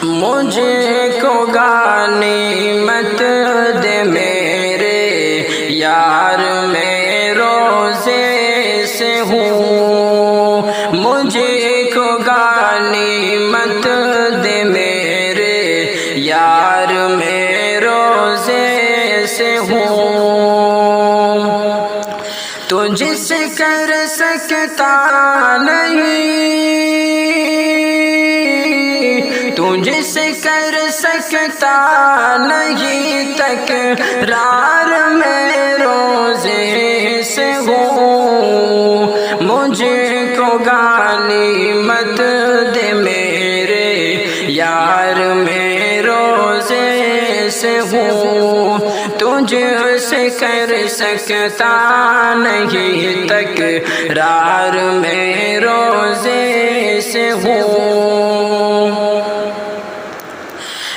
مجھے کو غنیمت دے میرے یار میں روزے سے ہوں، مجھے کو غنیمت دے میرے یار میں روزے سے ہوں، تجھ سے کر سکتا نہیں، تجھ سے کر سکتا نہیں تکرار میں روزے سے ہوں، مجھے کو غنیمت دے میرے یار میں روزے سے ہوں، تجھ سے کر سکتا نہیں تکرار میں روزے سے ہوں،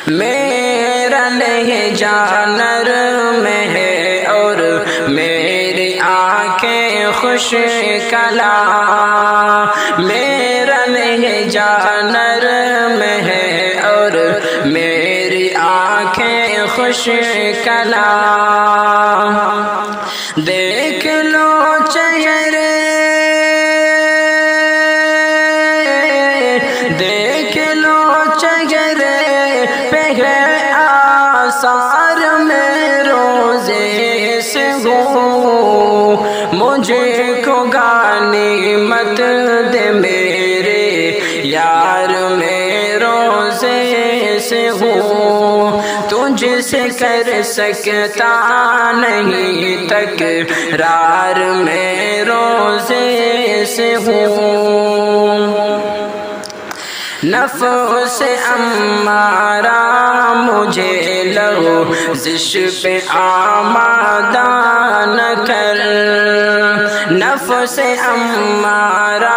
میرا لہجہ نرم ہے اور میری آنکھیں خوش کلام، میرا لہجہ نرم ہے اور میری آنکھیں خوش کلام، دیکھ لو چہرے، دیکھ لو چہرے پہ ہے آثار میں روزے سے ہوں، مجھے کو غنیمت دے میرے یار میں روزے سے ہوں، تجھ سے کر سکتا نہیں تکرار میں روزے سے ہوں، نفس امارہ مجھے لغزش پہ آمادہ نہ کر، نفس امارہ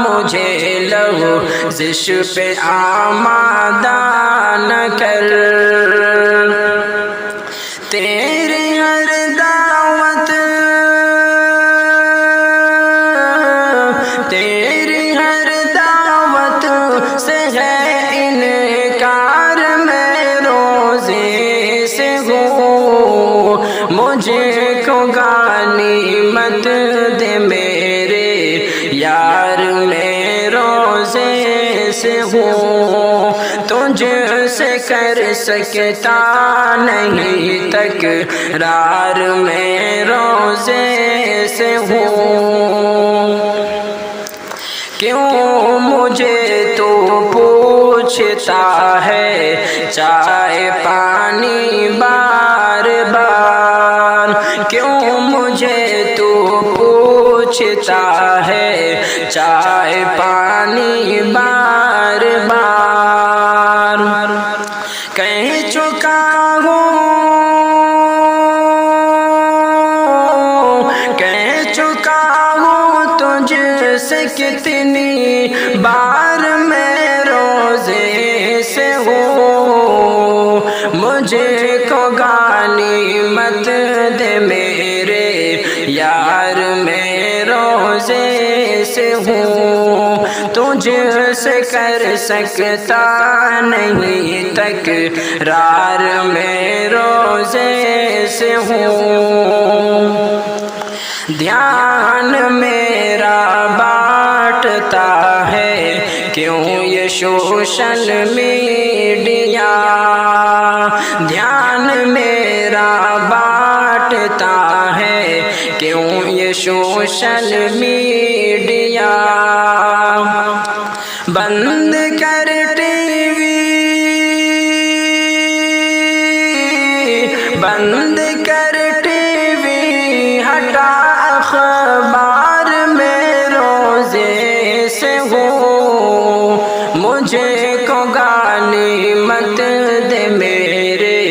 مجھے لغزش پہ آمادہ نہ کر، تیری ہر دعوت، تیری ہر دعوت سے ہے انکار میں روزے سے ہوں، مجھے کو غنیمت دے میرے یار میں روزے سے ہوں، تجھ سے کر سکتا نہیں تکرار میں روزے سے ہوں، کیوں مجھے تو پوچھتا ہے چائے پانی بار بار، کیوں مجھے تو پوچھتا ہے چائے پانی بار بار، کہہ چکا ہوں، کہہ چکا ہوں تجھ سے کتنی بار میں روزے سے ہوں، مجھے کو غنیمت دے میرے یار میں روزے سے ہوں، تجھ سے کر سکتا نہیں تکرار میں روزے سے ہوں، دھیان میرا بانٹتا ہے کیوں یہ سوشل میڈیا، دھیان میرا بانٹتا ہے کیوں یہ سوشل میڈیا، بند کر ٹی وی، بند کر ٹی وی، ہٹا اخبار میں روزے سے ہوں، مجھے کو غنیمت دے میرے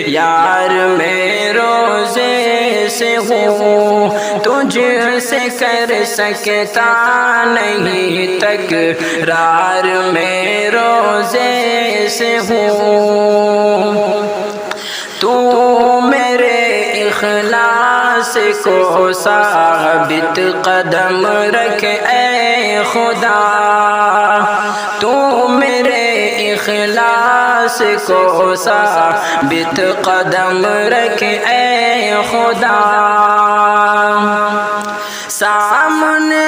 یار میں روزے سے ہوں، تجھ سے کر سکتا نہیں تکرار میں روزے سے ہوں، تو میرے اخلاص کو ثابت قدم رکھ اے خدا، تو میرے اخلاص کو ثابت قدم رکھ اے خدا سامنے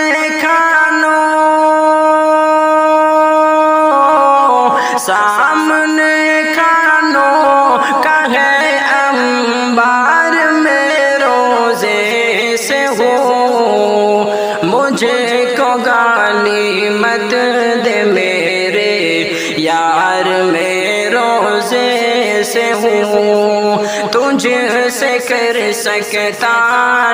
سامنے کھانوں کا ہے انبار میں روزے سے ہو مجھے کو گالی مت دے میرے یار میں روزے سے ہوں تجھ سے کر سکتا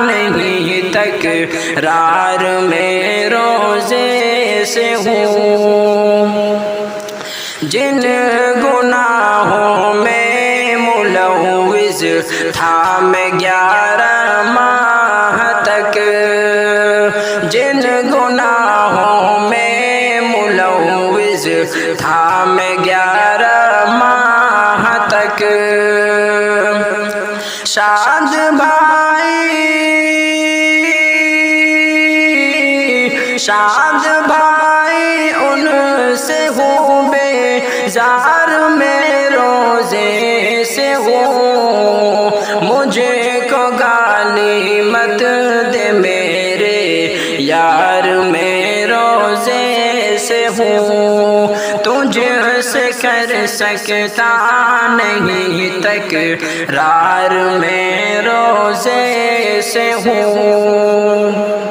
نہیں تکرار میں روزے سے ہوں جن گناہوں میں ملوث تھا میں 11 ماہ تک جن گناہوں میں ملوث تھا میں 11 ماہ تک شاد بھائی ان سے ہوں بیزار میں روزے سے ہوں مجھے کو گالی مت دے میرے یار میں روزے سے ہوں تجھ سے کر سکتا نہیں تکرار میں روزے سے ہوں